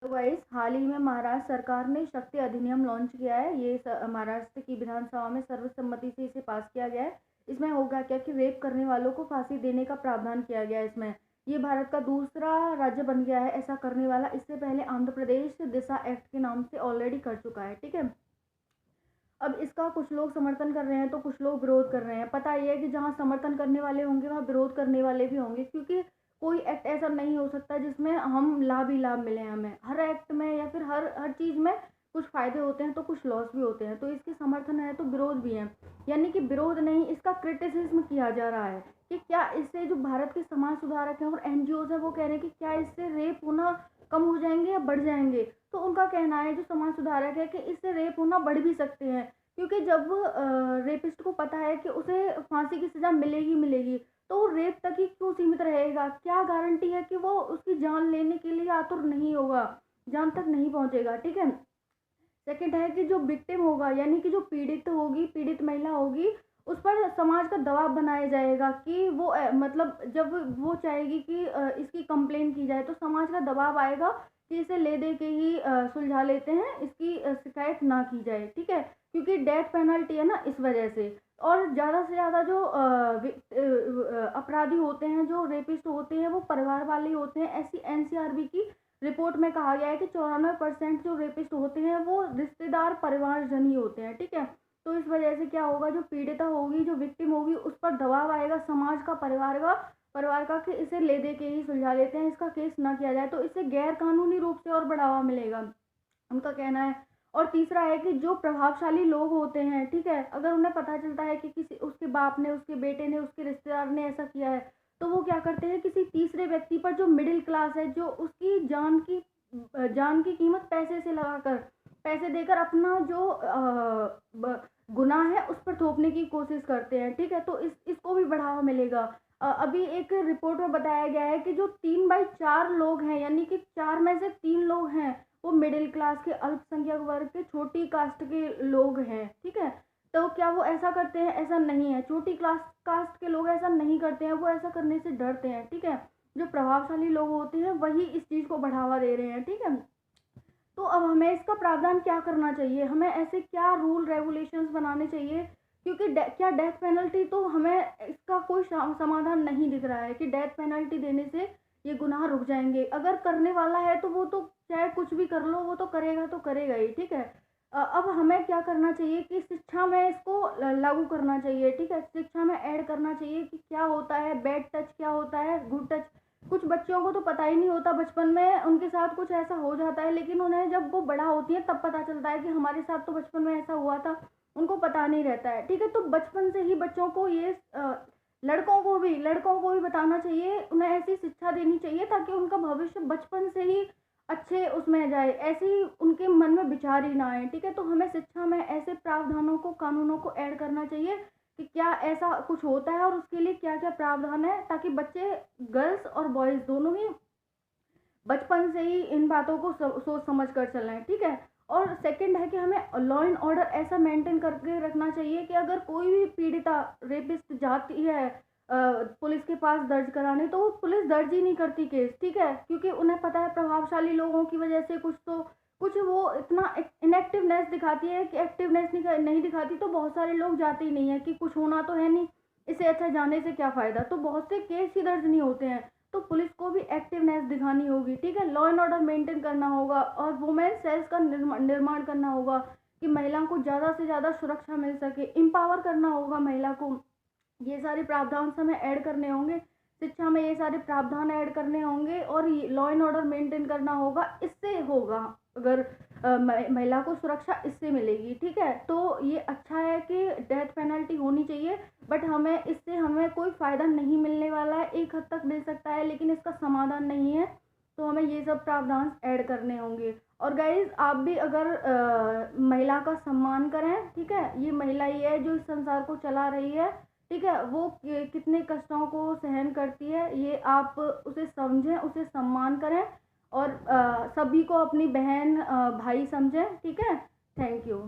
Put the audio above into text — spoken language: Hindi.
तो गाइस, हाल ही में महाराष्ट्र सरकार ने शक्ति अधिनियम लॉन्च किया है। ये महाराष्ट्र की विधानसभा में सर्वसम्मति से इसे पास किया गया है। इसमें होगा क्या कि रेप करने वालों को फांसी देने का प्रावधान किया गया है। इसमें ये भारत का दूसरा राज्य बन गया है ऐसा करने वाला। इससे पहले आंध्र प्रदेश दिशा एक्ट के नाम से ऑलरेडी कर चुका है। ठीक है, अब इसका कुछ लोग समर्थन कर रहे हैं तो कुछ लोग विरोध कर रहे हैं। पता ये है कि जहाँ समर्थन करने वाले होंगे वहाँ विरोध करने वाले भी होंगे, क्योंकि कोई एक्ट ऐसा नहीं हो सकता जिसमें हम लाभ ही लाभ मिले हमें। हर एक्ट में या फिर हर हर चीज़ में कुछ फायदे होते हैं तो कुछ लॉस भी होते हैं। तो इसके समर्थन है तो विरोध भी है, यानी कि विरोध नहीं, इसका क्रिटिसिज्म किया जा रहा है कि क्या इससे जो भारत के समाज सुधारक हैं और एनजीओज है वो कह रहे हैं कि क्या इससे रेप होना कम हो जाएंगे या बढ़ जाएंगे। तो उनका कहना है, जो समाज सुधारक है, कि इससे रेप होना बढ़ भी सकते हैं, क्योंकि जब रेपिस्ट को पता है कि उसे फांसी की सज़ा मिलेगी मिलेगी तो वो रेप तक ही क्यों सीमित रहेगा। क्या गारंटी है कि वो उसकी जान लेने के लिए आतुर नहीं होगा, जान तक नहीं पहुंचेगा। ठीक है, सेकंड है कि जो विक्टिम होगा, यानी कि जो पीड़ित होगी, पीड़ित महिला होगी, उस पर समाज का दबाव बनाया जाएगा कि वो मतलब जब वो चाहेगी कि इसकी कंप्लेन की जाए तो समाज का दबाव आएगा कि इसे ले दे के ही सुलझा लेते हैं, इसकी शिकायत ना की जाए। ठीक है, क्योंकि डेथ पेनल्टी है ना, इस वजह से। और ज़्यादा से ज़्यादा जो अपराधी होते हैं, जो रेपिस्ट होते हैं, वो परिवार वाले होते हैं। ऐसी एनसीआरबी की रिपोर्ट में कहा गया है कि 94% जो रेपिस्ट होते हैं वो रिश्तेदार परिवारजन ही होते हैं। ठीक है, तो इस वजह से क्या होगा, जो पीड़िता होगी, जो विक्टिम होगी, उस पर दबाव आएगा समाज का, परिवार का कि इसे ले दे के ही सुलझा लेते हैं, इसका केस ना किया जाए। तो इससे गैर कानूनी रूप से और बढ़ावा मिलेगा, उनका कहना है। और तीसरा है कि जो प्रभावशाली लोग होते हैं, ठीक है, अगर उन्हें पता चलता है कि किसी उसके बाप ने, उसके बेटे ने, उसके रिश्तेदार ने ऐसा किया है, तो वो क्या करते हैं, किसी तीसरे व्यक्ति पर, जो मिडिल क्लास है, जो उसकी जान की कीमत पैसे से लगाकर, पैसे देकर अपना जो गुनाह है उस पर थोपने की कोशिश करते हैं। ठीक है, तो इसको भी बढ़ावा मिलेगा। अभी एक रिपोर्ट में बताया गया है कि जो 3/4 लोग हैं, यानी कि 4 में से 3 लोग हैं, वो मिडिल क्लास के, अल्पसंख्यक वर्ग के, छोटी कास्ट के लोग हैं। ठीक है, तो क्या वो ऐसा करते हैं? ऐसा नहीं है। छोटी क्लास कास्ट के लोग ऐसा नहीं करते हैं, वो ऐसा करने से डरते हैं। ठीक है, जो प्रभावशाली लोग होते हैं वही इस चीज़ को बढ़ावा दे रहे हैं। ठीक है, तो अब हमें इसका प्रावधान क्या करना चाहिए, हमें ऐसे क्या रूल रेगुलेशंस बनाने चाहिए, क्योंकि क्या डेथ पेनल्टी, तो हमें इसका कोई समाधान नहीं दिख रहा है कि डेथ पेनल्टी देने से ये गुनाह रुक जाएंगे। अगर करने वाला है तो वो तो चाहे कुछ भी कर लो, वो तो करेगा ही। ठीक है, अब हमें क्या करना चाहिए कि शिक्षा में इसको लागू करना चाहिए। ठीक है, शिक्षा में ऐड करना चाहिए कि क्या होता है बैड टच, क्या होता है गुड टच। कुछ बच्चों को तो पता ही नहीं होता, बचपन में उनके साथ कुछ ऐसा हो जाता है, लेकिन उन्हें जब वो बड़ा होती है तब पता चलता है कि हमारे साथ तो बचपन में ऐसा हुआ था, उनको पता नहीं रहता है। ठीक है, तो बचपन से ही बच्चों को ये लड़कों को भी बताना चाहिए, उन्हें ऐसी शिक्षा देनी चाहिए ताकि उनका भविष्य बचपन से ही अच्छे उसमें जाए, ऐसी उनके मन में विचार ही ना आए। ठीक है, तो हमें शिक्षा में ऐसे प्रावधानों को, कानूनों को ऐड करना चाहिए कि क्या ऐसा कुछ होता है और उसके लिए क्या क्या प्रावधान है, ताकि बच्चे, गर्ल्स और बॉयज़ दोनों ही बचपन से ही इन बातों को सोच समझ कर चलें। ठीक है, और सेकंड है कि हमें लॉ एंड ऑर्डर ऐसा मेंटेन करके रखना चाहिए कि अगर कोई भी पीड़िता, रेपिस्ट जाती है पुलिस के पास दर्ज कराने, तो वो पुलिस दर्ज ही नहीं करती केस। ठीक है, क्योंकि उन्हें पता है प्रभावशाली लोगों की वजह से कुछ वो इतना इनएक्टिवनेस दिखाती है कि एक्टिवनेस नहीं दिखाती, तो बहुत सारे लोग जाते ही नहीं है कि कुछ होना तो है नहीं, इससे अच्छा जाने से क्या फ़ायदा। तो बहुत से केस ही दर्ज नहीं होते हैं, तो पुलिस को भी एक्टिवनेस दिखानी होगी। ठीक है, लॉ एंड ऑर्डर मेंटेन करना होगा और वुमेन सेल्स का निर्माण करना होगा कि महिलाओं को ज़्यादा से ज़्यादा सुरक्षा मिल सके, एम्पावर करना होगा महिला को। ये सारे प्रावधान हमें ऐड करने होंगे, शिक्षा में ये सारे प्रावधान ऐड करने होंगे और लॉ एंड ऑर्डर मेंटेन करना होगा। इससे होगा, अगर महिला को सुरक्षा इससे मिलेगी। ठीक है, तो ये अच्छा है कि डेथ पेनल्टी होनी चाहिए, बट हमें कोई फ़ायदा नहीं मिलने वाला है। एक हद तक मिल सकता है लेकिन इसका समाधान नहीं है, तो हमें ये सब प्रावधान ऐड करने होंगे। और गाइज, आप भी अगर महिला का सम्मान करें। ठीक है, ये महिला ही है जो इस संसार को चला रही है। ठीक है, वो कितने कष्टों को सहन करती है, ये आप उसे समझें, उसे सम्मान करें और सभी को अपनी बहन भाई समझें। ठीक है, थैंक यू।